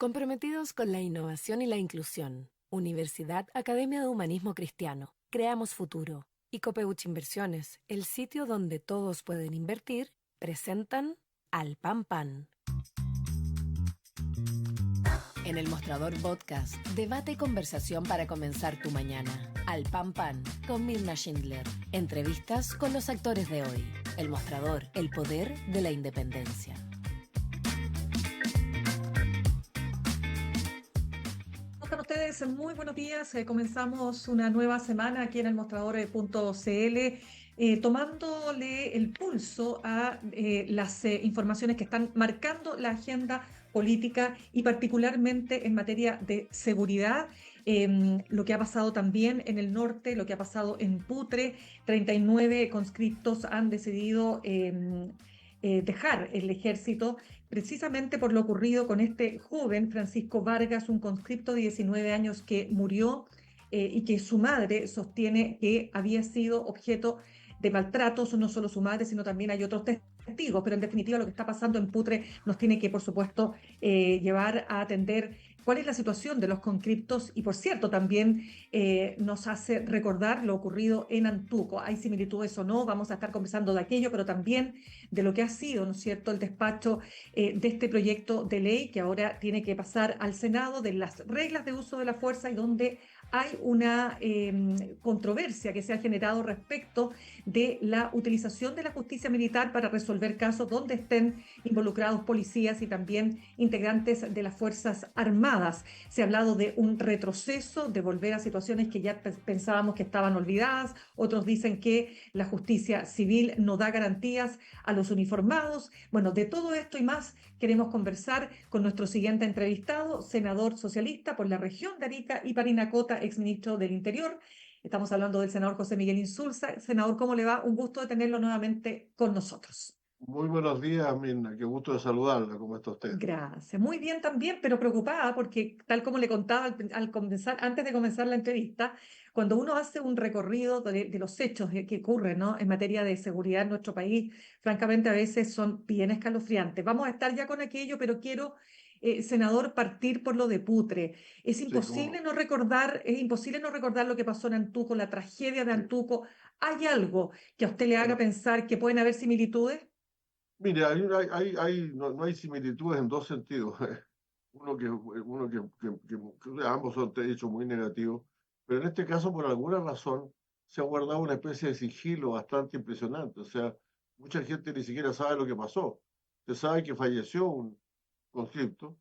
Comprometidos con la innovación y la inclusión. Universidad Academia de Humanismo Cristiano. Creamos futuro. Y Copeuch Inversiones, el sitio donde todos pueden invertir, presentan Al Pan Pan. En el Mostrador Podcast, debate y conversación para comenzar tu mañana. Al Pan Pan, con Mirna Schindler. Entrevistas con los actores de hoy. El Mostrador, el poder de la independencia. Con ustedes, muy buenos días. Comenzamos una nueva semana aquí en el mostrador.cl, tomándole el pulso a las informaciones que están marcando la agenda política y particularmente en materia de seguridad. Lo que ha pasado también en el norte, lo que ha pasado en Putre. 39 conscriptos han decidido dejar el ejército precisamente por lo ocurrido con este joven Francisco Vargas, un conscripto de 19 años que murió y que su madre sostiene que había sido objeto de maltratos, no solo su madre, sino también hay otros testigos, pero en definitiva lo que está pasando en Putre nos tiene que, por supuesto, llevar a atender cuál es la situación de los conscriptos y, por cierto, también nos hace recordar lo ocurrido en Antuco. ¿Hay similitudes o no? Vamos a estar conversando de aquello, pero también de lo que ha sido, ¿no es cierto?, el despacho de este proyecto de ley que ahora tiene que pasar al Senado, de las reglas de uso de la fuerza, y donde hay una controversia que se ha generado respecto de la utilización de la justicia militar para resolver casos donde estén involucrados policías y también integrantes de las Fuerzas Armadas. Se ha hablado de un retroceso, de volver a situaciones que ya pensábamos que estaban olvidadas. Otros dicen que la justicia civil no da garantías a los uniformados. Bueno, de todo esto y más queremos conversar con nuestro siguiente entrevistado, senador socialista por la región de Arica y Parinacota, exministro del Interior. Estamos hablando del senador José Miguel Insulza. Senador, ¿cómo le va? Un gusto de tenerlo nuevamente con nosotros. Muy buenos días, Mirna. Qué gusto de saludarla. ¿Cómo está usted? Gracias. Muy bien también, pero preocupada porque, tal como le contaba antes de comenzar la entrevista, cuando uno hace un recorrido de los hechos que ocurren, ¿no?, en materia de seguridad en nuestro país, francamente a veces son bien escalofriantes. Vamos a estar ya con aquello, pero quiero, senador, partir por lo de Putre. Sí, como, Es imposible no recordar lo que pasó en Antuco, la tragedia de sí. Antuco. ¿Hay algo que a usted le haga Bueno, pensar que pueden haber similitudes? mire, no hay similitudes en dos sentidos. Que ambos son, de hecho, muy negativos, pero en este caso, por alguna razón, se ha guardado una especie de sigilo bastante impresionante. O sea, mucha gente ni siquiera sabe lo que pasó. Se sabe que falleció un conscripto,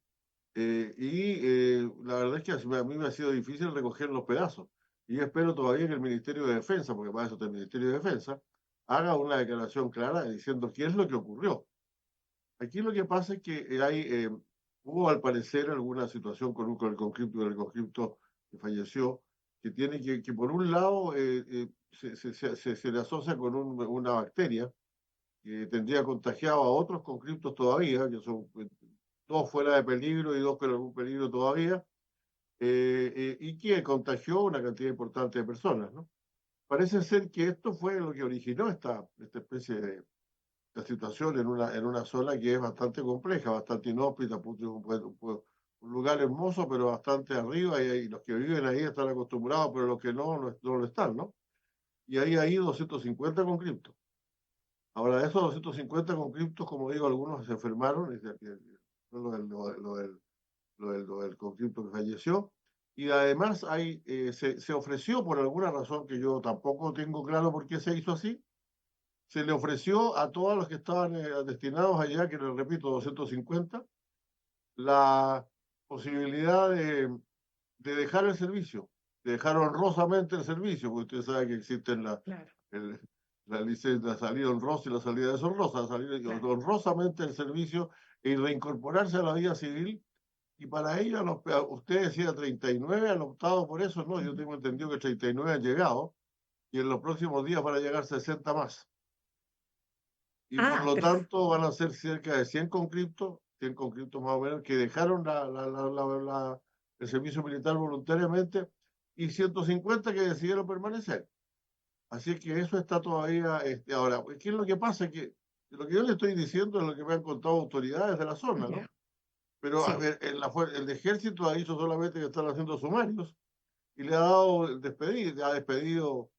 la verdad es que a mí me ha sido difícil recoger los pedazos. Y yo espero todavía que el Ministerio de Defensa, porque para eso está el Ministerio de Defensa, haga una declaración clara diciendo qué es lo que ocurrió. Aquí lo que pasa es que hubo al parecer alguna situación con el conscripto que falleció, que por un lado se le asocia con una bacteria que tendría contagiado a otros conscriptos todavía, que son dos fuera de peligro y dos con algún peligro todavía, y que contagió una cantidad importante de personas, ¿no? Parece ser que esto fue lo que originó esta especie de esta situación en una zona que es bastante compleja, bastante inhóspita, un lugar hermoso, pero bastante arriba, y los que viven ahí están acostumbrados, pero los que no lo están, ¿no? Y ahí hay 250 conscriptos. Ahora, de esos 250 conscriptos, como digo, algunos se enfermaron, fue lo del conscripto que falleció, y además se ofreció por alguna razón que yo tampoco tengo claro por qué se hizo así, se le ofreció a todos los que estaban destinados allá, que les repito, 250, la posibilidad de dejar el servicio, de dejar honrosamente el servicio, porque usted sabe que existen Claro, la salida honrosa y la salida deshonrosa, salir claro. honrosamente el servicio y reincorporarse a la vida civil. Y para ello, usted decía 39 han optado por eso, no, yo Ujú. tengo entendido que 39 han llegado y en los próximos días van a llegar 60 más. Y por Ah, lo perfecto. tanto van a ser cerca de 100 conscriptos más o menos, que dejaron el servicio militar voluntariamente y 150 que decidieron permanecer. Así que eso está todavía, ahora, ¿qué es lo que pasa? Que lo que yo le estoy diciendo es lo que me han contado autoridades de la zona, Ya. ¿no? Pero, a Sí. ver, el ejército ha dicho solamente que están haciendo sumarios y le ha dado ha despedido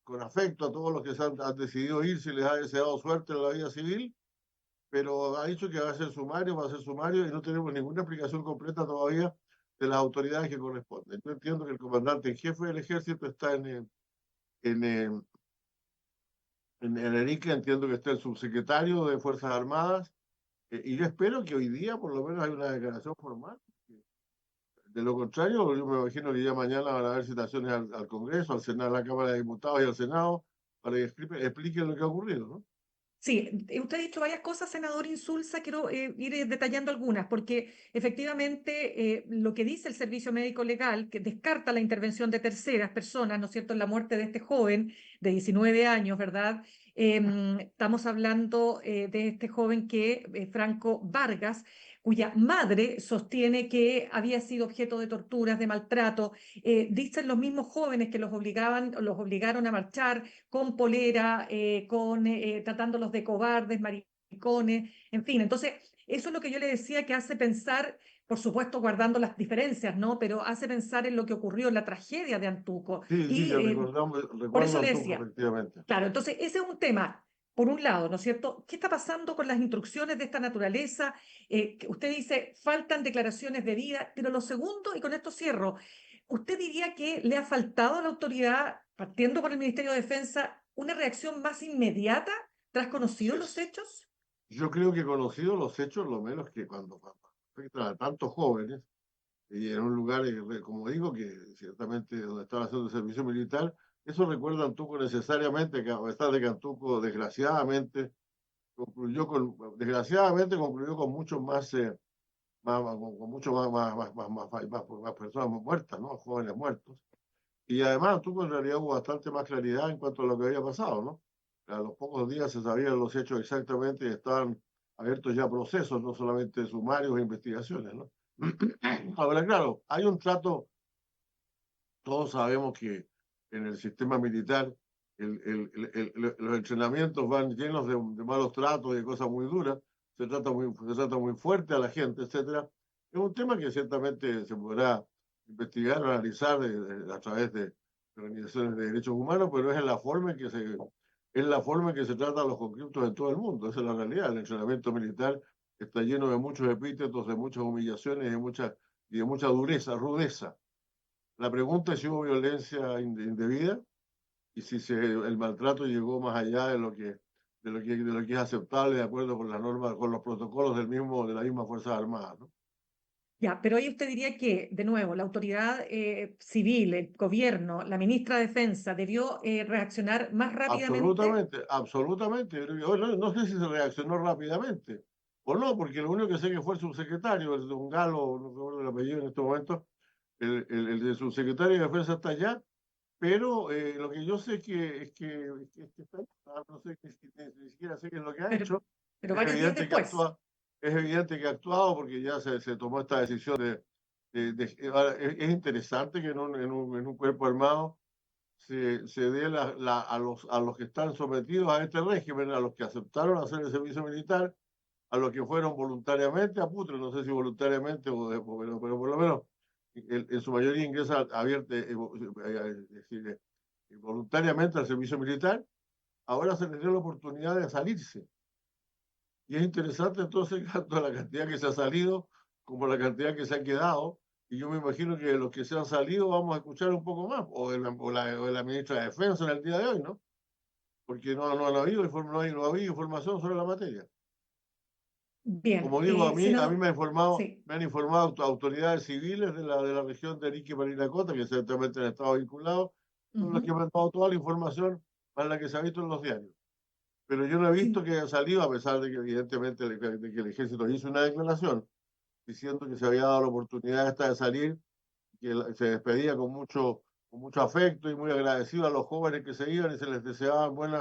con afecto a todos los que han decidido irse y les ha deseado suerte en la vida civil, pero ha dicho que va a ser sumario y no tenemos ninguna explicación completa todavía de las autoridades que corresponden. Yo entiendo que el comandante en jefe del ejército está en, eh, en Arica, entiendo que está el subsecretario de Fuerzas Armadas, y yo espero que hoy día por lo menos haya una declaración formal. De lo contrario, yo me imagino que ya mañana van a haber citaciones al Congreso, al Senado, a la Cámara de Diputados y al Senado para que expliquen lo que ha ocurrido, ¿no? Sí, usted ha dicho varias cosas, senador Insulza, quiero ir detallando algunas, porque efectivamente lo que dice el Servicio Médico Legal, que descarta la intervención de terceras personas, ¿no es cierto?, en la muerte de este joven de 19 años, ¿verdad? Estamos hablando de este joven Franco Vargas, cuya madre sostiene que había sido objeto de torturas, de maltrato. Dicen los mismos jóvenes que los obligaron a marchar con polera, tratándolos de cobardes, maricones, en fin. Entonces, eso es lo que yo le decía que hace pensar, por supuesto, guardando las diferencias, ¿no? Pero hace pensar en lo que ocurrió, en la tragedia de Antuco. Sí, sí, Y que por recuerdo eso le Antuco, decía, efectivamente. claro, entonces ese es un tema. Por un lado, ¿no es cierto? ¿Qué está pasando con las instrucciones de esta naturaleza? Que usted dice, faltan declaraciones de vida, pero lo segundo, y con esto cierro, ¿usted diría que le ha faltado a la autoridad, partiendo por el Ministerio de Defensa, una reacción más inmediata tras conocidos los hechos? Yo creo que conocido los hechos, lo menos que cuando afectan a tantos jóvenes, y en un lugar, como digo, que ciertamente donde estaba haciendo el servicio militar, eso recuerda a Antuco necesariamente, que a pesar de que Antuco desgraciadamente concluyó con muchos más, con mucho más personas muertas, ¿no? Jóvenes muertos. Y además Antuco en realidad hubo bastante más claridad en cuanto a lo que había pasado, ¿no? A los pocos días se sabían los hechos exactamente y estaban abiertos ya procesos, no solamente sumarios e investigaciones, ¿no? Ahora, claro, hay un trato, todos sabemos que en el sistema militar los entrenamientos van llenos de malos tratos y de cosas muy duras, se trata muy fuerte a la gente, etcétera. Es un tema que ciertamente se podrá investigar, analizar a través de organizaciones de derechos humanos, pero es la forma en que se trata a los conflictos en todo el mundo. Esa es la realidad. El entrenamiento militar está lleno de muchos epítetos, de muchas humillaciones y de mucha dureza, rudeza. La pregunta es si hubo violencia indebida y si el maltrato llegó más allá de lo que es aceptable de acuerdo con las normas, con los protocolos de la misma Fuerzas Armadas, ¿no? Ya, pero ahí usted diría que, de nuevo, la autoridad civil, el gobierno, la ministra de Defensa, debió reaccionar más rápidamente. Absolutamente, absolutamente. Yo no sé si se reaccionó rápidamente o no, porque lo único que sé que fue el subsecretario, el don Galo, no recuerdo el apellido en este momento, el subsecretario de Defensa está allá, pero lo que yo sé es que está allá. No sé, ni siquiera sé qué es lo que ha pero, hecho. pero Es varios días evidente que después. actúa, es evidente que ha actuado porque ya se tomó esta decisión ahora, es interesante que en un cuerpo armado se dé a los que están sometidos a este régimen, a los que aceptaron hacer el servicio militar, a los que fueron voluntariamente a Putre, no sé si voluntariamente, pero por lo menos en su mayoría ingresa abierta, es decir, voluntariamente al servicio militar, ahora se les dio la oportunidad de salirse. Y es interesante entonces tanto la cantidad que se ha salido como la cantidad que se ha quedado. Y yo me imagino que de los que se han salido vamos a escuchar un poco más, o de la ministra de Defensa en el día de hoy, ¿no? Porque no ha habido, no ha habido información sobre la materia. Bien, Como digo, a mí senador, sí. me han informado autoridades civiles de la región de Arica y Parinacota, que ciertamente han estado vinculados, son los que Ujú. me han dado toda la información para la que se ha visto en los diarios. Pero yo no he visto Sí. que haya salido, a pesar de que evidentemente de que el ejército hizo una declaración diciendo que se había dado la oportunidad esta de salir, que se despedía con mucho afecto y muy agradecido a los jóvenes que se iban y se les deseaba un buen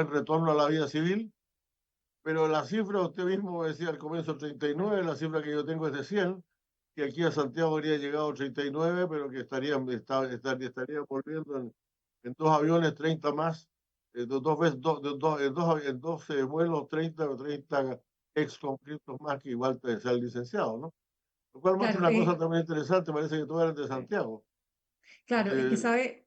retorno a la vida civil. Pero la cifra, usted mismo decía al comienzo 39, la cifra que yo tengo es de 100, que aquí a Santiago habría llegado 39, pero que estaría volviendo en dos aviones 30 más, dos veces, en 12 vuelos 30 o 30 ex conflictos más que igual te sea el licenciado, ¿no? Lo cual muestra Claro, una cosa también interesante, parece que todos eran de sí. Santiago. Claro, es que Eh, sabe,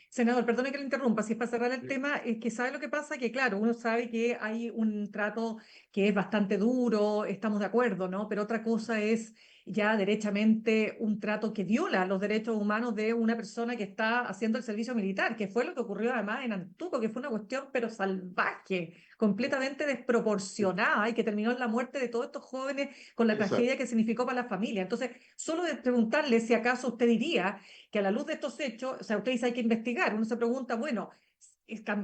senador, perdone que le interrumpa, si es para cerrar el tema, es que sabe lo que pasa, que claro, uno sabe que hay un trato que es bastante duro, estamos de acuerdo, ¿no? Pero otra cosa es ya derechamente un trato que viola los derechos humanos de una persona que está haciendo el servicio militar, que fue lo que ocurrió además en Antuco, que fue una cuestión pero salvaje, completamente desproporcionada y que terminó en la muerte de todos estos jóvenes con la exacto. tragedia que significó para la familia. Entonces, solo de preguntarle si acaso usted diría que a la luz de estos hechos, o sea, usted dice hay que investigar, uno se pregunta, bueno,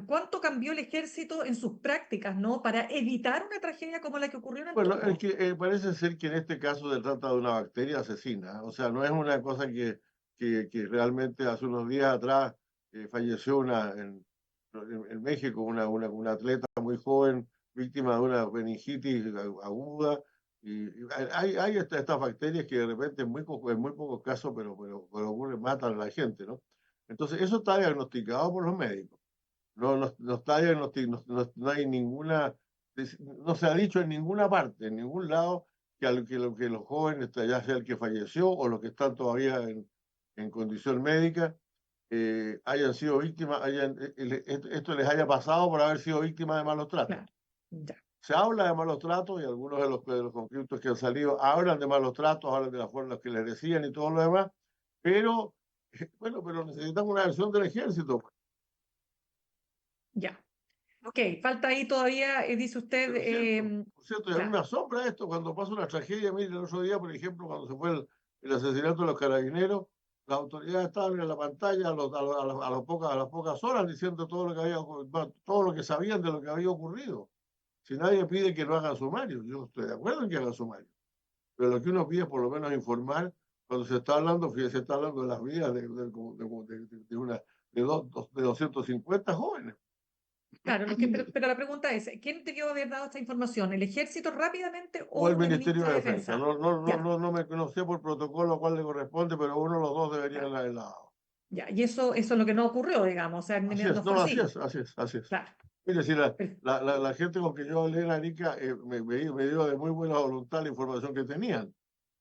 ¿cuánto cambió el ejército en sus prácticas, ¿no? Para evitar una tragedia como la que ocurrió en Bueno, es Antuco. que parece ser que en este caso se trata de una bacteria asesina, o sea, no es una cosa que realmente hace unos días atrás falleció en México una atleta muy joven, víctima de una meningitis aguda, y hay estas bacterias que de repente en muy pocos casos, pero matan a la gente, ¿no? Entonces, eso está diagnosticado por los médicos. No está no hay ninguna, no se ha dicho en ninguna parte, en ningún lado, que los jóvenes, ya sea el que falleció o los que están todavía en condición médica, hayan sido víctimas, esto les haya pasado por haber sido víctimas de malos tratos. Claro, ya. Se habla de malos tratos y algunos de los conflictos que han salido hablan de malos tratos, hablan de las formas que les decían y todo lo demás, pero, bueno, pero necesitamos una versión del ejército. Ya. Ok, falta ahí todavía, dice usted, Por cierto, y a mí me claro, asombra esto cuando pasa una tragedia. Mire, el otro día, por ejemplo, cuando se fue el asesinato de los carabineros, las autoridades estaban en la pantalla a las pocas horas diciendo todo lo que todo lo que sabían de lo que había ocurrido. Si nadie pide que no hagan sumario, yo estoy de acuerdo en que hagan sumario, pero lo que uno pide es por lo menos informar cuando se está hablando, fíjese, se está hablando de las vidas de una, de 250 jóvenes. claro, pero la pregunta es, ¿quién debió haber dado esta información? ¿El ejército rápidamente O el o el Ministerio ministro de de Defensa. Defensa? Ya, No sé por protocolo a cuál le corresponde, pero uno de los dos deberían claro, haber dado. ya. Y eso es lo que no ocurrió, digamos, o sea, Así no es, fue no, así así. es, así es, así es. Claro. Mire, si per- la gente con que yo hablé en Arica me dio de muy buena voluntad la información que tenían,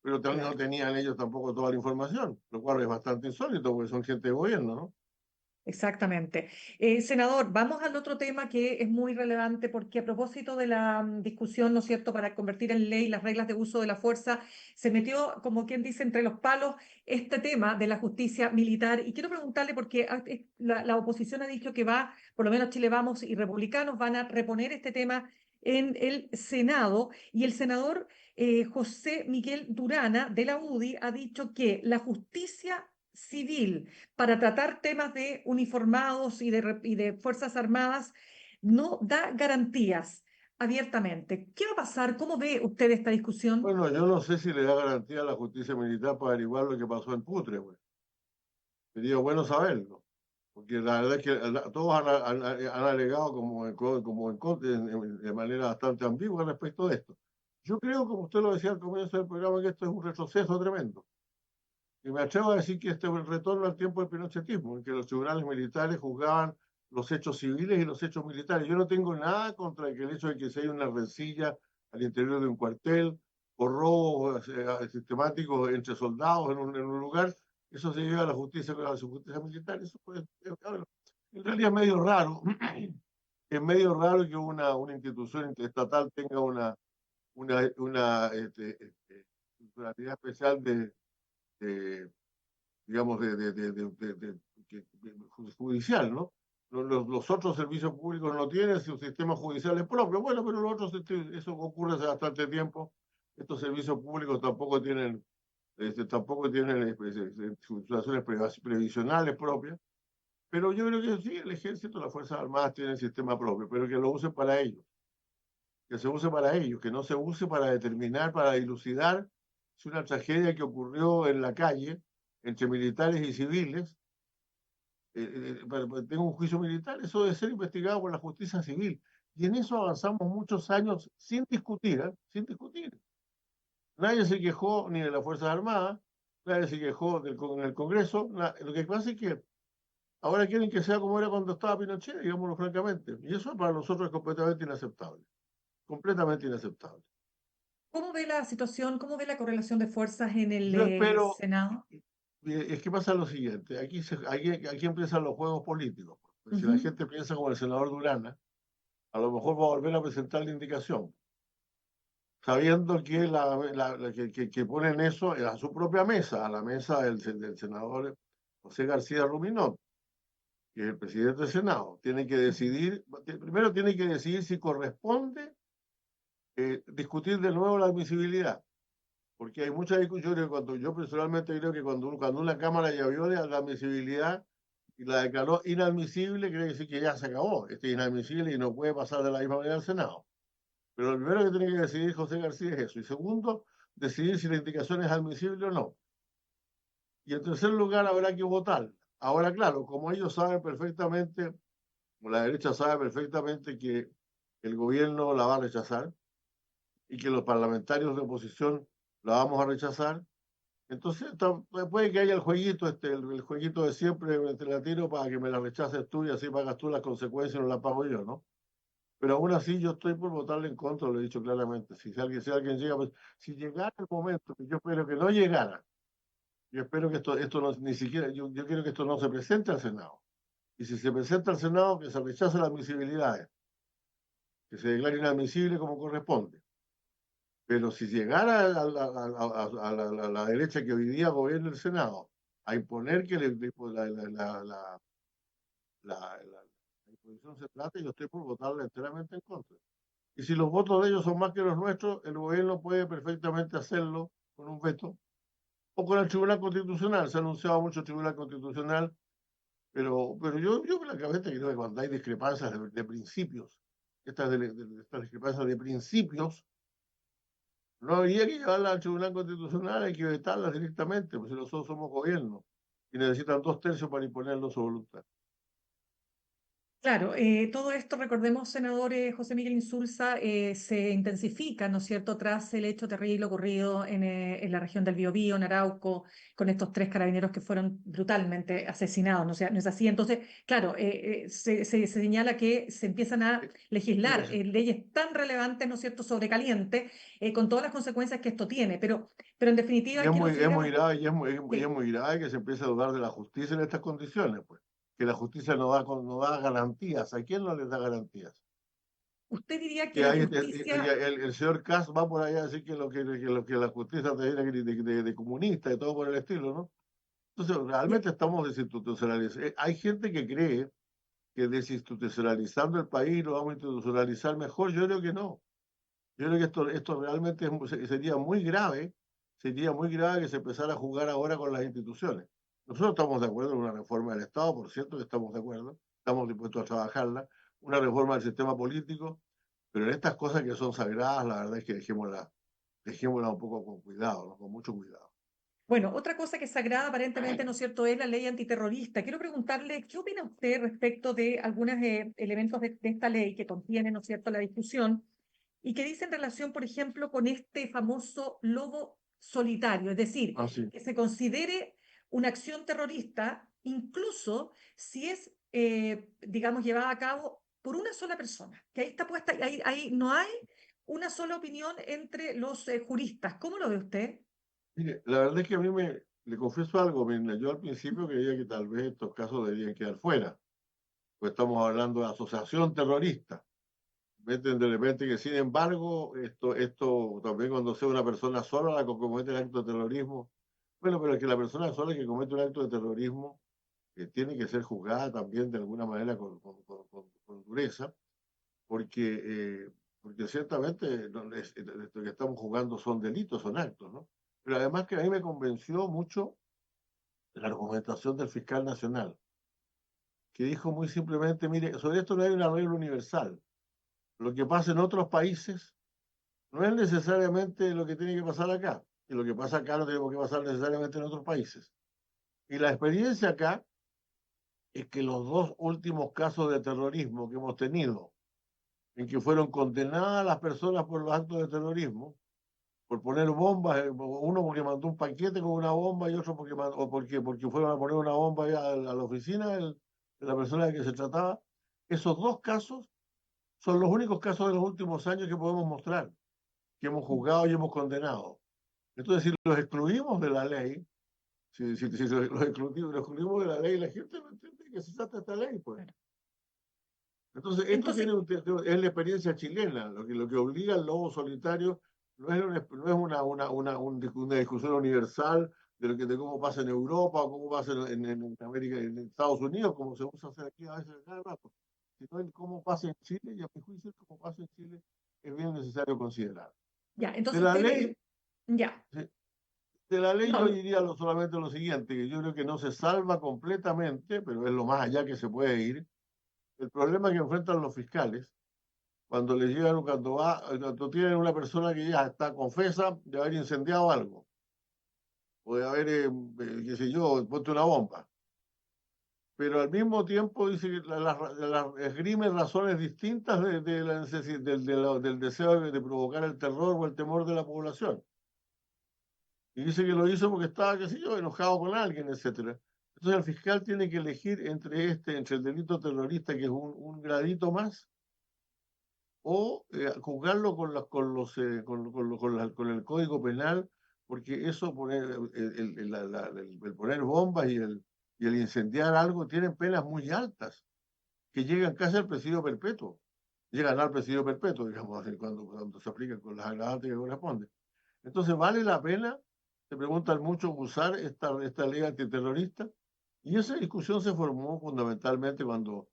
pero también no Claro. tenían ellos tampoco toda la información, lo cual es bastante insólito porque son gente de gobierno, ¿no? Exactamente. Senador, vamos al otro tema que es muy relevante porque a propósito de la discusión, ¿no es cierto?, para convertir en ley las reglas de uso de la fuerza, se metió, como quien dice, entre los palos este tema de la justicia militar. Y quiero preguntarle, porque la oposición ha dicho que va, por lo menos Chile Vamos y republicanos van a reponer este tema en el Senado. Y el senador José Miguel Durana de la UDI ha dicho que la justicia civil para tratar temas de uniformados y de Fuerzas Armadas no da garantías abiertamente. ¿Qué va a pasar? ¿Cómo ve usted esta discusión? Bueno, yo no sé si le da garantía a la justicia militar para averiguar lo que pasó en Putre, pues. Sería bueno saberlo. Porque la verdad es que todos han alegado de manera bastante ambigua respecto de esto. Yo creo, como usted lo decía al comienzo del programa, que esto es un retroceso tremendo. Y me atrevo a decir que este es el retorno al tiempo del pinochetismo, en que los tribunales militares juzgaban los hechos civiles y los hechos militares. Yo no tengo nada contra el hecho de que se haya una rencilla al interior de un cuartel o robos sistemáticos entre soldados en un lugar. Eso se lleva a la justicia militar. Eso pues, en realidad es medio raro. Es medio raro que una institución estatal tenga una titularidad especial de, digamos, judicial, ¿no? Los otros servicios públicos no tienen sus sistemas judiciales propios. Bueno, pero los otros, eso ocurre hace bastante tiempo. Estos servicios públicos tampoco tienen situaciones previsionales propias. Pero yo creo que sí, el ejército, las Fuerzas Armadas tienen sistema propio, pero que lo usen para ellos, que se use para ellos, que no se use para determinar, para dilucidar si una tragedia que ocurrió en la calle entre militares y civiles, tenga un juicio militar, eso debe ser investigado por la justicia civil. Y en eso avanzamos muchos años sin discutir, ¿eh? Sin discutir. Nadie se quejó ni de las Fuerzas Armadas, nadie se quejó en el Congreso. Lo que pasa es que ahora quieren que sea como era cuando estaba Pinochet, digámoslo francamente. Y eso para nosotros es completamente inaceptable. completamente inaceptable. ¿Cómo ve la situación, cómo ve la correlación de fuerzas en el Yo espero, Senado? es que pasa lo siguiente, aquí empiezan los juegos políticos. Pues. Si la Ujú. gente piensa como el senador Durana, a lo mejor va a volver a presentar la indicación, sabiendo que, que ponen eso a su propia mesa, a la mesa del senador José García Ruminot, que es el presidente del Senado. Tiene que decidir, primero tiene que decidir si corresponde discutir de nuevo la admisibilidad, porque hay muchas discusiones. Cuando yo personalmente creo que cuando una Cámara ya vio la admisibilidad y la declaró inadmisible, quiere decir que ya se acabó, este es inadmisible y no puede pasar de la misma manera al Senado. Pero lo primero que tiene que decidir José García es eso. Y segundo, decidir si la indicación es admisible o no. Y en tercer lugar, habrá que votar. Ahora, claro, como ellos saben perfectamente, o la derecha sabe perfectamente que el gobierno la va a rechazar y que los parlamentarios de oposición la vamos a rechazar, entonces puede que haya el jueguito, el jueguito de siempre, te la tiro para que me la rechaces tú y así pagas tú las consecuencias y no la pago yo, ¿no? Pero aún así yo estoy por votarle en contra, lo he dicho claramente. Si alguien llega, pues, si llegara el momento, que yo espero que no llegara, yo espero que esto no, ni siquiera, yo quiero que esto no se presente al Senado. Y si se presenta al Senado, que se rechace las admisibilidades, que se declare inadmisible como corresponde. Pero si llegara a la derecha que hoy día gobierna el Senado a imponer que la imposición se trate, yo estoy por votarla enteramente en contra. Y si los votos de ellos son más que los nuestros, el gobierno puede perfectamente hacerlo con un veto o con el Tribunal Constitucional. Se ha anunciado mucho el Tribunal Constitucional, pero yo francamente creo que cuando hay discrepancias de principios, estas discrepancias de principios, no habría que llevarlas al Tribunal Constitucional, hay que vetarlas directamente, pues si nosotros somos gobierno y necesitan 2/3 para imponerlo su voluntad. Claro, todo esto, recordemos, senador José Miguel Insulza, se intensifica, ¿no es cierto?, tras el hecho terrible ocurrido en la región del Biobío, en Arauco, con estos 3 carabineros que fueron brutalmente asesinados, ¿no? O sea, no es así. Entonces, claro, se señala que se empiezan a legislar Fíjese, leyes tan relevantes, ¿no es cierto?, sobre caliente, con todas las consecuencias que esto tiene. Pero en definitiva, y quiero es seguir muy grave, y es Sí. muy grave que se empiece a dudar de la justicia en estas condiciones, pues. Que la justicia no da garantías. ¿A quién no les da garantías? ¿Usted diría que Que la hay, justicia... el señor Kass va por allá a decir que la justicia de comunista y todo por el estilo, ¿no? Entonces, realmente estamos desinstitucionalizando. Hay gente que cree que desinstitucionalizando el país lo vamos a institucionalizar mejor. Yo creo que no. Yo creo que esto realmente sería muy grave que se empezara a jugar ahora con las instituciones. Nosotros estamos de acuerdo en una reforma del Estado, por cierto que estamos de acuerdo, estamos dispuestos a trabajarla, una reforma del sistema político, pero en estas cosas que son sagradas, la verdad es que dejémosla un poco con cuidado, ¿no? Con mucho cuidado. Bueno, otra cosa que es sagrada aparentemente, ¿no es cierto?, es la ley antiterrorista. Quiero preguntarle, ¿qué opina usted respecto de algunos elementos de esta ley que contiene, ¿no es cierto?, la discusión y que dice en relación, por ejemplo, con este famoso lobo solitario, es decir, Ah, sí. que se considere una acción terrorista incluso si es, digamos, llevada a cabo por una sola persona, que ahí está puesta, ahí no hay una sola opinión entre los juristas. ¿Cómo lo ve usted? Mire, la verdad es que le confieso algo, Mirna, yo al principio creía que tal vez estos casos deberían quedar fuera, pues estamos hablando de asociación terrorista. Meten de repente que, sin embargo, esto también cuando sea una persona sola la que comete el acto de terrorismo, bueno, pero es que la persona sola que comete un acto de terrorismo tiene que ser juzgada también de alguna manera con dureza, porque, porque ciertamente esto que estamos jugando son delitos, son actos, ¿no? Pero además que a mí me convenció mucho la argumentación del fiscal nacional, que dijo muy simplemente, mire, sobre esto no hay una regla universal. Lo que pasa en otros países no es necesariamente lo que tiene que pasar acá. Y lo que pasa acá no tiene por qué pasar necesariamente en otros países. Y la experiencia acá es que los 2 últimos casos de terrorismo que hemos tenido, en que fueron condenadas las personas por los actos de terrorismo, por poner bombas, uno porque mandó un paquete con una bomba y otro porque fueron a poner una bomba a la oficina de la persona de que se trataba, esos 2 casos son los únicos casos de los últimos años que podemos mostrar, que hemos juzgado y hemos condenado. Entonces, si los excluimos de la ley, si los excluimos de la ley, la gente no entiende que se trata esta ley, pues. Entonces, esto Entonces, es la experiencia chilena, lo que obliga al lobo solitario no es una discusión universal de cómo pasa en Europa o cómo pasa en América, en Estados Unidos, como se usa hacer aquí a veces cada rato, sino en cómo pasa en Chile, y a mi juicio, cómo pasa en Chile es bien necesario considerar. ya, De entonces la usted ley, ya, sí, de la ley yo no, diría solamente lo siguiente, que yo creo que no se salva completamente, pero es lo más allá que se puede ir, el problema que enfrentan los fiscales cuando les llegan, cuando tienen una persona que ya está confesa de haber incendiado algo, o de haber, qué sé yo, puesto una bomba. Pero al mismo tiempo dice que esgrime razones distintas de la del deseo de provocar el terror o el temor de la población. Y dice que lo hizo porque estaba, qué sé yo, enojado con alguien, etcétera. Entonces el fiscal tiene que elegir entre el delito terrorista, que es un gradito más, o juzgarlo con el Código Penal, porque eso, el poner bombas y el incendiar algo, tienen penas muy altas, que llegan casi al presidio perpetuo. Llegan al presidio perpetuo, digamos, cuando se aplican con las agravantes que corresponden. Entonces, ¿vale la pena? Se preguntan mucho usar esta ley antiterrorista. Y esa discusión se formó fundamentalmente cuando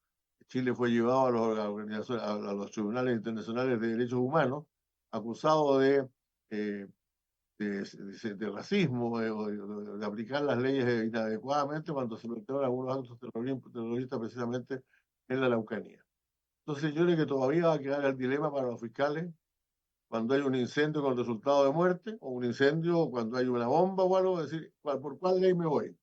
Chile fue llevado a los tribunales internacionales de derechos humanos, acusado eh, de racismo, de aplicar las leyes inadecuadamente cuando se metieron algunos actos terroristas precisamente en la Araucanía. Entonces yo creo que todavía va a quedar el dilema para los fiscales cuando hay un incendio con resultado de muerte, o un incendio cuando hay una bomba o algo, decir, ¿por cuál ley me voy?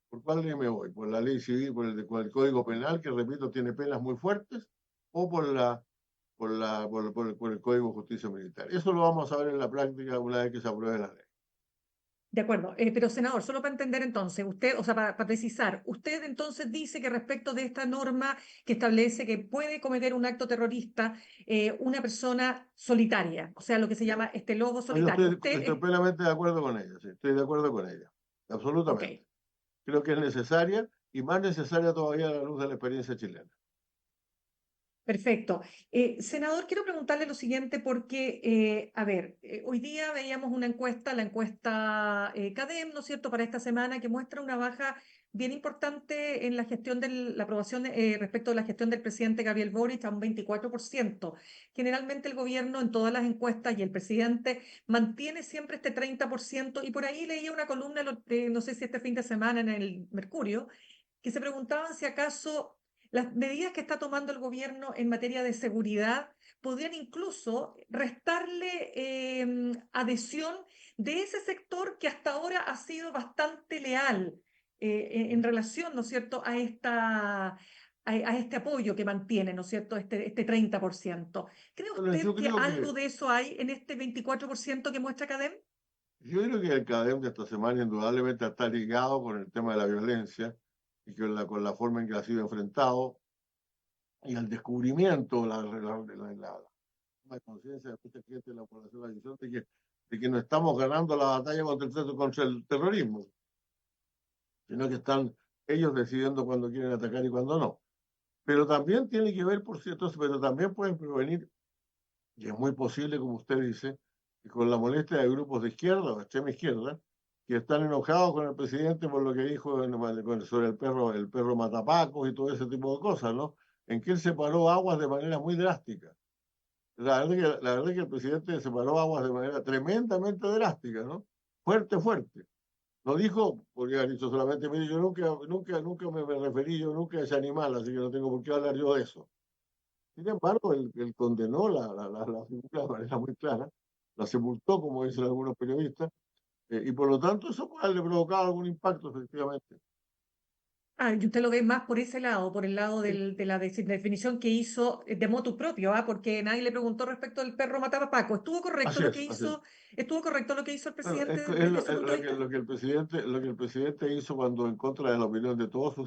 ¿Por cuál ley me voy? ¿Por la ley civil, por el Código Penal, que repito, tiene penas muy fuertes, o por el Código de Justicia Militar? Eso lo vamos a ver en la práctica una vez que se apruebe la ley. de acuerdo, pero senador, solo para entender entonces, usted, o sea, para precisar, usted entonces dice que respecto de esta norma que establece que puede cometer un acto terrorista una persona solitaria, o sea, lo que se llama este lobo No, yo solitario. Usted estoy plenamente de acuerdo con ella, sí, estoy de acuerdo con ella, ok, absolutamente. Creo que es necesaria y más necesaria todavía a la luz de la experiencia chilena. perfecto. Senador, quiero preguntarle lo siguiente porque, a ver, hoy día veíamos una encuesta, la encuesta CADEM, ¿no es cierto?, para esta semana, que muestra una baja bien importante en la gestión de la aprobación respecto de la gestión del presidente Gabriel Boric a un 24%. Generalmente el gobierno en todas las encuestas y el presidente mantiene siempre este 30% y por ahí leía una columna, no sé si este fin de semana en el Mercurio, que se preguntaban si acaso las medidas que está tomando el gobierno en materia de seguridad podrían incluso restarle adhesión de ese sector que hasta ahora ha sido bastante leal en relación, ¿no es cierto?, a este apoyo que mantiene, ¿no es cierto?, este 30%. ¿Cree Bueno, usted que algo de eso hay en este 24% que muestra CADEM? yo creo que el CADEM de esta semana indudablemente está ligado con el tema de la violencia y con la forma en que ha sido enfrentado y el descubrimiento, la conciencia de mucha gente de la población, la visión de que no estamos ganando la batalla contra el terrorismo, sino que están ellos decidiendo cuándo quieren atacar y cuándo no. Pero también tiene que ver, por cierto, pero también pueden provenir, y es muy posible, como usted dice, que con la molestia de grupos de izquierda o extrema izquierda, que están enojados con el presidente por lo que dijo sobre el perro matapacos y todo ese tipo de cosas, ¿no? En que él separó aguas de manera muy drástica. La verdad es que el presidente separó aguas de manera tremendamente drástica, ¿no? Fuerte, fuerte. No dijo, podría haber dicho solamente, mire, yo nunca me referí, yo nunca a ese animal, así que no tengo por qué hablar yo de eso. Sin embargo, él condenó la figura de manera muy clara, la sepultó, como dicen algunos periodistas, y por lo tanto eso puede haberle provocado algún impacto, efectivamente. Ah, y usted lo ve más por ese lado, por el lado Sí, de la definición que hizo de motu propio, ¿ah? Porque nadie le preguntó respecto del perro matapaco. así es, así es. ¿Estuvo correcto lo que hizo el Bueno, presidente es desde su punto de vista? lo que el presidente hizo cuando en contra de la opinión de toda su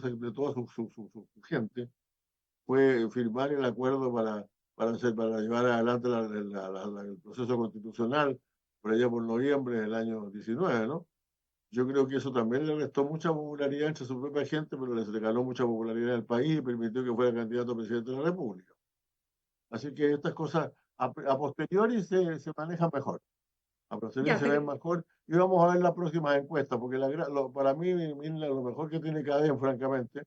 gente, fue firmar el acuerdo para llevar adelante el proceso constitucional por allá por noviembre del año 19, ¿no? Yo creo que eso también le restó mucha popularidad entre su propia gente, pero les regaló mucha popularidad al país y permitió que fuera candidato a presidente de la República. Así que estas cosas a posteriori se manejan mejor. A posteriori Ya, se ven mejor. Y vamos a ver las próximas encuestas, porque para mí, lo mejor que tiene CADEM, francamente,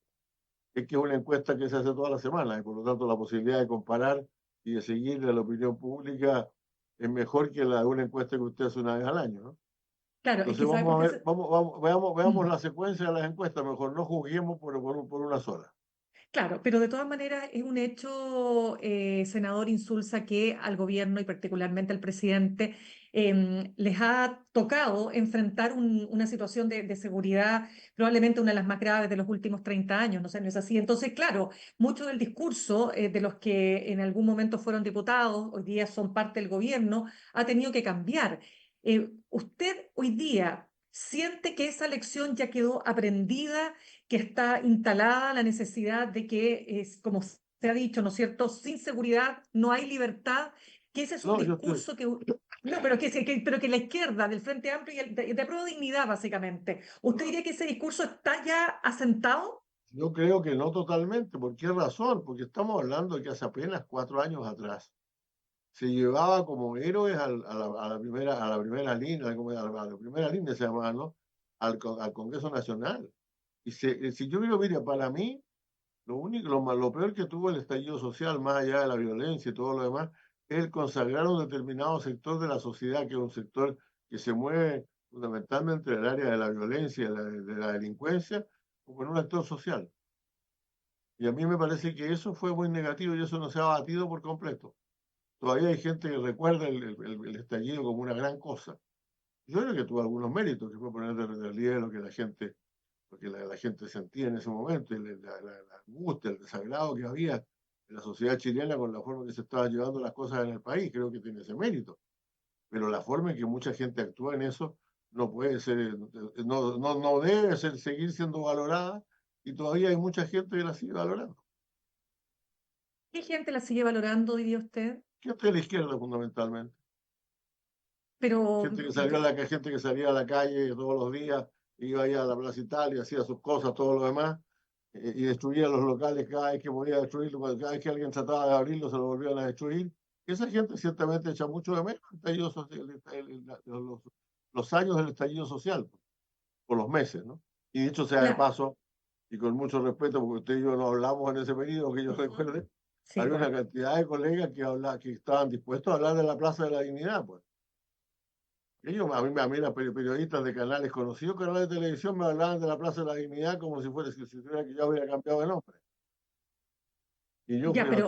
es que es una encuesta que se hace toda la semana, y por lo tanto la posibilidad de comparar y de seguirle a la opinión pública es mejor que una encuesta que usted hace una vez al año, ¿no? claro, es Entonces que ¿sabe por vamos a qué ver, veamos Mm. la secuencia de las encuestas, mejor no juzguemos por una sola. Claro, pero de todas maneras es un hecho, senador Insulza, que al gobierno y particularmente al presidente les ha tocado enfrentar una situación de seguridad, probablemente una de las más graves de los últimos 30 años, no sé, no es así. Entonces, claro, mucho del discurso de los que en algún momento fueron diputados, hoy día son parte del gobierno, ha tenido que cambiar. ¿Usted hoy día siente que esa lección ya quedó aprendida, que está instalada la necesidad de que, como se ha dicho, ¿no es cierto?, sin seguridad no hay libertad, que ese es un No, yo estoy, discurso que... No, pero que la izquierda, del Frente Amplio y el de Prueba de Dignidad, básicamente, ¿usted diría que ese discurso está ya asentado? yo creo que no totalmente. ¿Por qué razón? Porque estamos hablando de que hace apenas 4 años atrás se llevaba como héroes a la primera línea, a la primera línea se llamaba, ¿no? Al Congreso Nacional. Si yo creo, mire, para mí, lo peor que tuvo el estallido social, más allá de la violencia y todo lo demás, es el consagrar un determinado sector de la sociedad, que es un sector que se mueve fundamentalmente en el área de la violencia, de la delincuencia, como en un actor social. Y a mí me parece que eso fue muy negativo y eso no se ha batido por completo. Todavía hay gente que recuerda el estallido como una gran cosa. Yo creo que tuvo algunos méritos, que fue poner de relieve lo que la gente sentía en ese momento, y la angustia, el desagrado que había en la sociedad chilena con la forma que se estaban llevando las cosas en el país. Creo que tiene ese mérito. Pero la forma en que mucha gente actúa en eso no puede ser, no debe seguir siendo valorada, y todavía hay mucha gente que la sigue valorando. ¿Qué gente la sigue valorando, diría usted? Gente de la izquierda fundamentalmente. Pero, Gente que salía a la calle todos los días, iba ahí a la Plaza Italia, hacía sus cosas, todo lo demás, y destruía los locales cada vez que podía destruirlo, cada vez que alguien trataba de abrirlo se lo volvían a destruir. Esa gente ciertamente echa mucho de menos los años del estallido social, por los meses, ¿no? Y dicho sea de la... paso, y con mucho respeto, porque usted y yo no hablamos en ese periodo que yo recuerde, Sí, había pues. una cantidad de colegas que estaban dispuestos a hablar de la Plaza de la Dignidad, pues. A mí las periodistas de canales conocidos, canales de televisión, me hablaban de la Plaza de la Dignidad como si fuera que yo hubiera cambiado de nombre. Y yo Ya, fui pero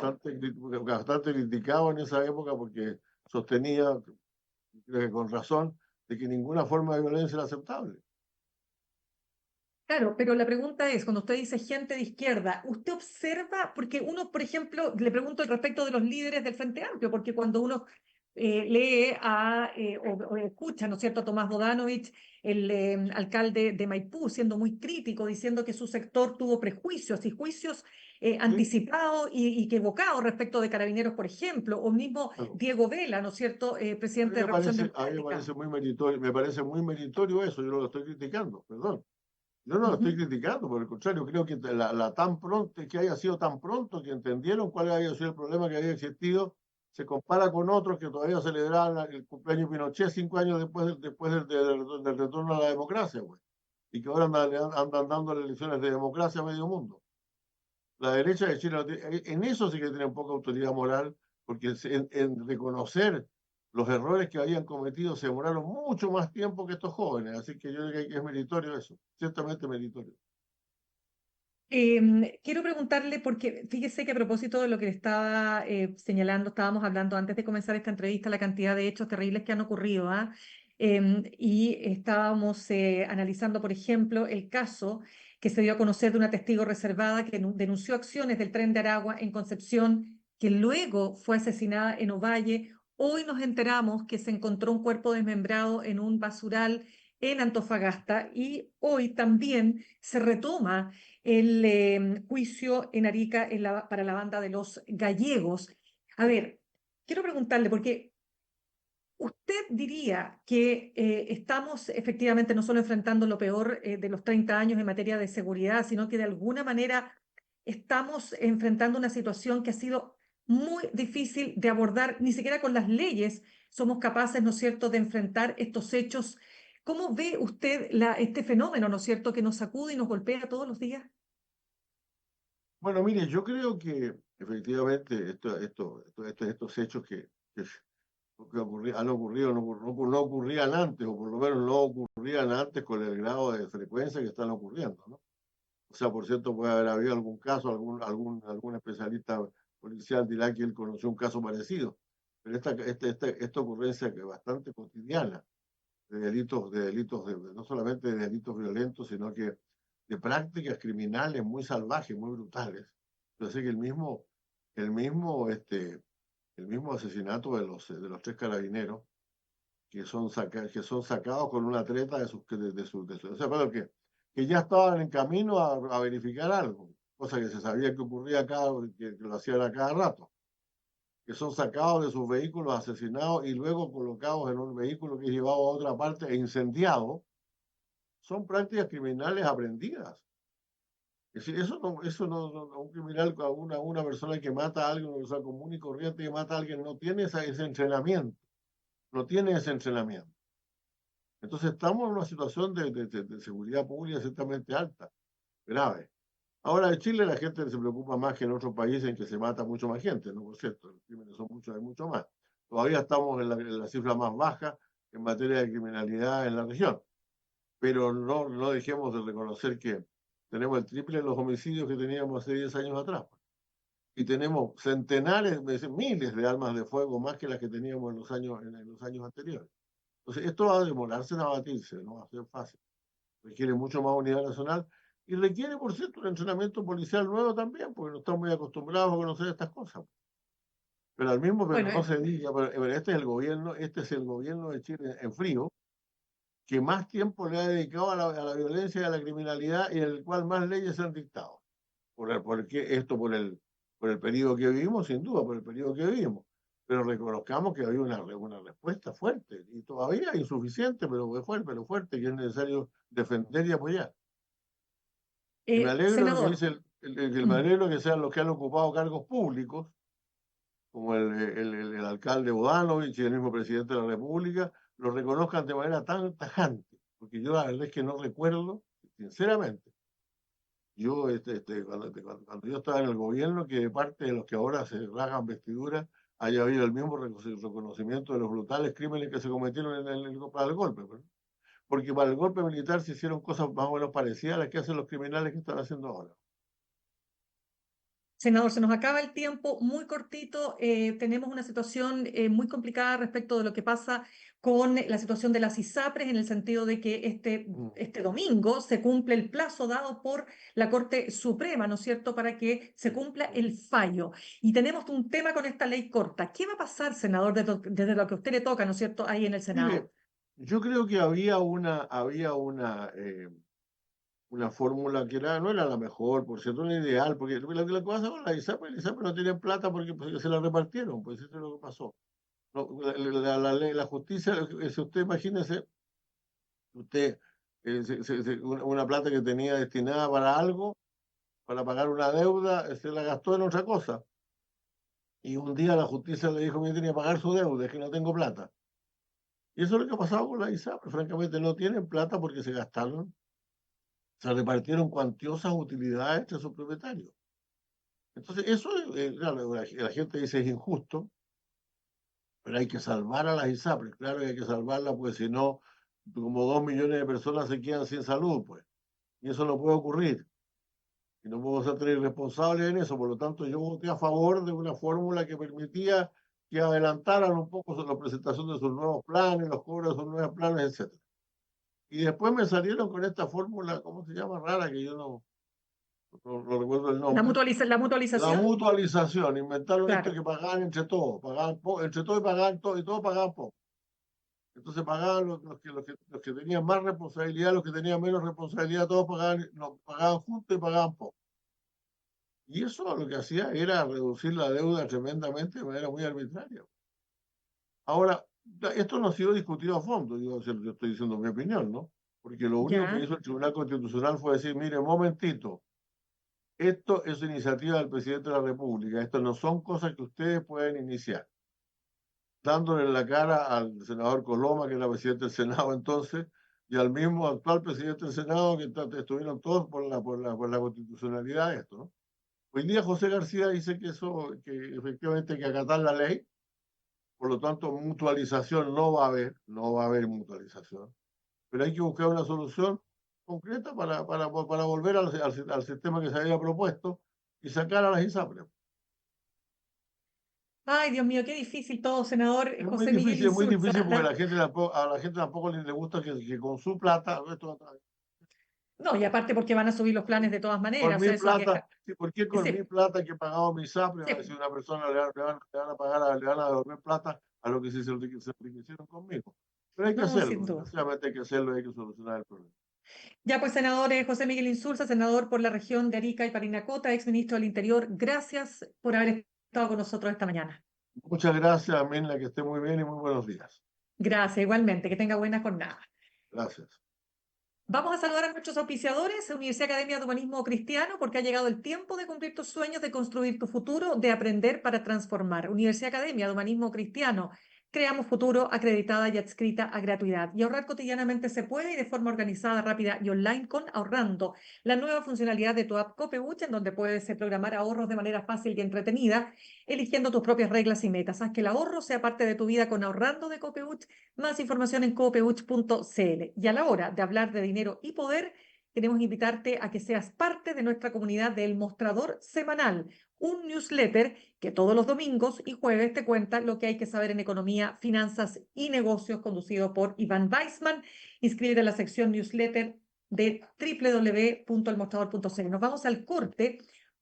bastante criticado en esa época porque sostenía, creo que con razón, de que ninguna forma de violencia era aceptable. claro, pero la pregunta es, cuando usted dice gente de izquierda, ¿usted observa? Porque uno, por ejemplo, le pregunto al respecto de los líderes del Frente Amplio, porque cuando uno lee o escucha, ¿no es cierto?, a Tomás Bodanovich, el alcalde de Maipú, siendo muy crítico, diciendo que su sector tuvo prejuicios y juicios ¿Sí? anticipados y equivocados respecto de Carabineros, por ejemplo, o mismo Bueno, Diego Vela, ¿no es cierto?, presidente de Revolución a mí me Democrática. parece me parece muy meritorio eso, yo no lo estoy criticando, perdón. Yo no lo estoy criticando, por el contrario, creo que tan pronto, que haya sido tan pronto que entendieron cuál había sido el problema que había existido, se compara con otros que todavía celebraban el cumpleaños de Pinochet 5 años después del retorno a la democracia, pues, y que ahora andan dando elecciones de democracia a medio mundo. La derecha de Chile, en eso sí que tienen poca autoridad moral, porque en reconocer los errores que habían cometido se demoraron mucho más tiempo que estos jóvenes, así que yo diría que es meritorio eso, ciertamente meritorio. Quiero preguntarle, porque fíjese que a propósito de lo que le estaba señalando, estábamos hablando antes de comenzar esta entrevista, la cantidad de hechos terribles que han ocurrido, ¿ah? Y estábamos analizando, por ejemplo, el caso que se dio a conocer de una testigo reservada que denunció acciones del Tren de Aragua en Concepción, que luego fue asesinada en Ovalle. Hoy nos enteramos que se encontró un cuerpo desmembrado en un basural en Antofagasta y hoy también se retoma el juicio en Arica para la banda de los gallegos. A ver, quiero preguntarle, porque ¿usted diría que estamos efectivamente no solo enfrentando lo peor de los 30 años en materia de seguridad, sino que de alguna manera estamos enfrentando una situación que ha sido muy difícil de abordar, ni siquiera con las leyes somos capaces, ¿no es cierto?, de enfrentar estos hechos? ¿Cómo ve usted este fenómeno, ¿no es cierto?, que nos sacude y nos golpea todos los días? Bueno, mire, yo creo que efectivamente estos hechos que han ocurrido no ocurrían antes, o por lo menos no ocurrían antes con el grado de frecuencia que están ocurriendo, ¿no? O sea, por cierto, puede haber habido algún caso, algún especialista policial dirá que él conoció un caso parecido, pero esta ocurrencia que es bastante cotidiana no solamente de delitos violentos, sino que de prácticas criminales muy salvajes, muy brutales. Yo sé que el mismo, el mismo asesinato de los tres carabineros que son sacados con una treta o sea, pero que ya estaban en camino a verificar algo, cosa que se sabía que ocurría que lo hacían a cada rato, que son sacados de sus vehículos, asesinados y luego colocados en un vehículo que es llevado a otra parte e incendiado. Son prácticas criminales aprendidas. Es decir, un criminal, una persona que mata a alguien, una persona común y corriente que mata a alguien, no tiene ese entrenamiento, no tiene ese entrenamiento. Entonces estamos en una situación de seguridad pública ciertamente alta, grave. Ahora en Chile la gente se preocupa más que en otros países en que se mata mucho más gente, ¿no? Por cierto, los crímenes son muchos, hay mucho más. Todavía estamos en la cifra más baja en materia de criminalidad en la región, pero no dejemos de reconocer que tenemos el triple de los homicidios que teníamos hace 10 años atrás. Y tenemos centenares, miles de armas de fuego más que las que teníamos en los años anteriores. Entonces, esto va a demorarse en abatirse, no va a ser fácil. Requiere mucho más unidad nacional y requiere, por cierto, un entrenamiento policial nuevo también, porque no estamos muy acostumbrados a conocer estas cosas. Pero Bueno, no se diga, pero este es el gobierno de Chile en frío, que más tiempo le ha dedicado a la violencia y a la criminalidad y en el cual más leyes se han dictado. Por el periodo que vivimos, sin duda, por el periodo que vivimos. Pero reconozcamos que había una respuesta fuerte y todavía insuficiente, pero fuerte, que es necesario defender y apoyar. Y me alegro lo que senador, dice me alegro que sean los que han ocupado cargos públicos, como el alcalde Bodanovich y el mismo presidente de la República, lo reconozcan de manera tan tajante, porque yo la verdad es que no recuerdo, sinceramente, cuando yo estaba en el gobierno, que de parte de los que ahora se rasgan vestiduras haya habido el mismo reconocimiento de los brutales crímenes que se cometieron para el golpe. ¿No? Porque para el golpe militar se hicieron cosas más o menos parecidas a las que hacen los criminales que están haciendo ahora. senador, se nos acaba el tiempo muy cortito. Tenemos una situación muy complicada respecto de lo que pasa con la situación de las ISAPRES, en el sentido de que este domingo se cumple el plazo dado por la Corte Suprema, ¿no es cierto?, para que se cumpla el fallo. Y tenemos un tema con esta ley corta. ¿Qué va a pasar, senador, desde lo que a usted le toca, ¿no es cierto?, ahí en el Senado? Mire, yo creo que había una fórmula que no era la mejor, por cierto, no ideal, porque lo que pasa con la ISAPRES no tienen plata porque se la repartieron, pues eso es lo que pasó. No, la justicia, si usted imagínese, usted, una plata que tenía destinada para algo, para pagar una deuda, se la gastó en otra cosa. Y un día la justicia le dijo que tenía que pagar su deuda, es que no tengo plata. Y eso es lo que ha pasado con la ISAPRES, francamente no tienen plata porque se repartieron cuantiosas utilidades entre sus propietarios. Entonces, eso, claro, la gente dice es injusto, pero hay que salvar a las ISAPRES, claro que hay que salvarlas, pues si no, como 2 millones de personas se quedan sin salud, pues. Y eso no puede ocurrir. Y no podemos ser tan irresponsables en eso. Por lo tanto, yo voté a favor de una fórmula que permitía que adelantaran un poco la presentación de sus nuevos planes, los cobros de sus nuevos planes, etc. Y después me salieron con esta fórmula, ¿cómo se llama? Rara, que yo no recuerdo el La nombre. La mutualización. mutualización, inventaron esto Claro. que pagaban entre todos y todos pagaban poco. Entonces pagaban los que tenían más responsabilidad, los que tenían menos responsabilidad, todos pagaban juntos y pagaban poco. Y eso lo que hacía era reducir la deuda tremendamente de manera muy arbitraria. Ahora, esto no ha sido discutido a fondo, yo estoy diciendo mi opinión, ¿no? Porque lo único que Ya, hizo el Tribunal Constitucional fue decir, mire, momentito, esto es iniciativa del presidente de la República, esto no son cosas que ustedes pueden iniciar. Dándole la cara al senador Coloma, que era presidente del Senado entonces, y al mismo actual presidente del Senado, que estuvieron todos por la constitucionalidad de esto, ¿no? Hoy día José García dice que efectivamente hay que acatar la ley, por lo tanto mutualización no va a haber mutualización, pero hay que buscar una solución concreta para volver al sistema que se había propuesto y sacar a las ISAPRES. ay, Dios mío, qué difícil todo, senador José Miguel Es muy Insulza. difícil porque a la gente tampoco le gusta que con su plata, No, y aparte porque van a subir los planes de todas con maneras, o mi sea, eso que... plata, sí, ¿por qué con mi Sí, plata que he pagado mi ISAPRES, sí. a decir una persona le van a pagar, le van a devolver plata a lo que se enriquecieron conmigo? Pero hay que No, sin hacerlo, duda. desgraciadamente hay que hacerlo y hay que solucionar el problema. Ya pues, senador José Miguel Insulza, senador por la región de Arica y Parinacota, ex ministro del Interior, gracias por haber estado con nosotros esta mañana. Muchas gracias, Amina, que esté muy bien y muy buenos días. Gracias, igualmente, que tenga buena jornada. Gracias. Vamos a saludar a nuestros auspiciadores, Universidad Academia de Humanismo Cristiano, porque ha llegado el tiempo de cumplir tus sueños, de construir tu futuro, de aprender para transformar. Universidad Academia de Humanismo Cristiano. Creamos futuro, acreditada y adscrita a gratuidad. Y ahorrar cotidianamente se puede y de forma organizada, rápida y online con Ahorrando, la nueva funcionalidad de tu app Copeuch, en donde puedes programar ahorros de manera fácil y entretenida, eligiendo tus propias reglas y metas. Haz que el ahorro sea parte de tu vida con Ahorrando de Copeuch. Más información en copeuch.cl. Y a la hora de hablar de dinero y poder, queremos invitarte a que seas parte de nuestra comunidad del Mostrador Semanal, un newsletter que todos los domingos y jueves te cuenta lo que hay que saber en economía, finanzas y negocios, conducido por Iván Weissman. Inscríbete en la sección newsletter de www.elmostrador.cl. Nos vamos al corte.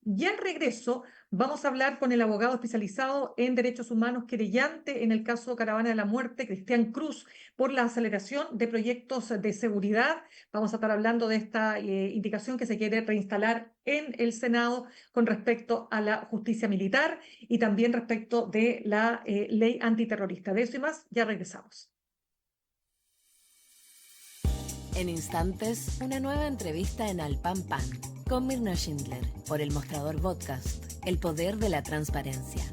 Y al regreso vamos a hablar con el abogado especializado en derechos humanos querellante en el caso Caravana de la Muerte, Cristian Cruz, por la aceleración de proyectos de seguridad. Vamos a estar hablando de esta indicación que se quiere reinstalar en el Senado con respecto a la justicia militar y también respecto de la ley antiterrorista. De eso y más, ya regresamos. En instantes, una nueva entrevista en Al Pan Pan con Mirna Schindler por El Mostrador Podcast, el poder de la transparencia.